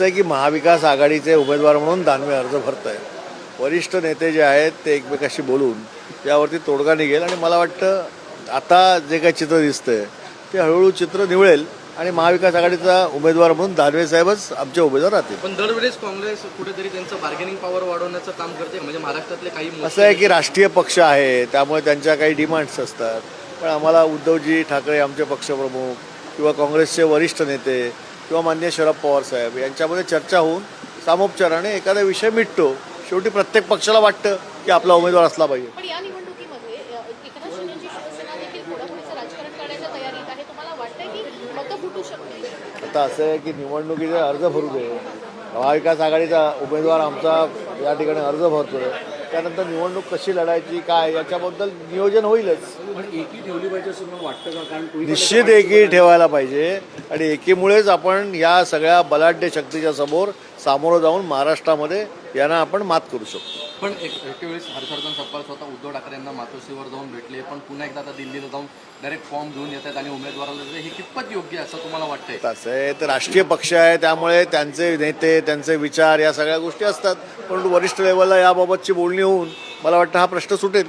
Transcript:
असं आहे की महाविकास आघाडीचे उमेदवार म्हणून दानवे अर्ज भरत आहे. वरिष्ठ नेते जे आहेत ते एकमेकाशी बोलून यावरती तोडगा निघेल आणि मला वाटतं आता जे काही चित्र दिसतंय ते हळूहळू चित्र निवळेल आणि महाविकास आघाडीचा उमेदवार म्हणून दानवे साहेबच आमचे उमेदवार राहतील. पण दरवेळेस काँग्रेस कुठेतरी त्यांचं बार्गेनिंग पॉवर वाढवण्याचं काम करते. म्हणजे महाराष्ट्रातले काही असं आहे की राष्ट्रीय पक्ष आहे त्यामुळे त्यांच्या काही डिमांड्स असतात. पण आम्हाला उद्धवजी ठाकरे आमचे पक्षप्रमुख किंवा काँग्रेसचे वरिष्ठ नेते किंवा माननीय शरद पवार साहेब यांच्यामध्ये चर्चा होऊन सामोपचाराने एखादा विषय मिटतो. शेवटी प्रत्येक पक्षाला वाटतं की आपला उमेदवार असला पाहिजे. पण या निवडणुकीमध्ये एकनाथ शिंदेची शिवसेना देखील फोडाफोडीचं राजकारण करण्याच्या तयारीत आहे. तुम्हाला वाटतं की मतं फुटू शकते? आता असं आहे की निवडणुकीचे अर्ज भरू दे. महाविकास आघाडीचा उमेदवार आमचा या ठिकाणी अर्ज भरतोय. त्यानंतर निवडणूक कशी लढायची काय याच्याबद्दल नियोजन होईलच. पण एकी ठेवली पाहिजे असं मला वाटतं का? कारण निश्चित एकी ठेवायला पाहिजे आणि एकीमुळेच आपण या सगळ्या बलाढ्य शक्तीच्या समोर सामोरं जाऊन महाराष्ट्रामध्ये यांना आपण मात करू शकतो. पण एके वेळेस हर्षवर्धन सपकाळ स्वतः उद्धव ठाकरे यांना मातोश्रीवर जाऊन भेटले. पण पुन्हा एकदा आता दिल्लीला जाऊन डायरेक्ट फॉर्म घेऊन येतात आणि उमेदवाराला हे कितपत योग्य असं तुम्हाला वाटतंय? तसं आहे तर राष्ट्रीय पक्ष आहे त्यामुळे त्यांचे नेते त्यांचे विचार या सगळ्या गोष्टी असतात. परंतु वरिष्ठ लेवलला याबाबतची बोलणी होऊन मला वाटतं हा प्रश्न सुटेल.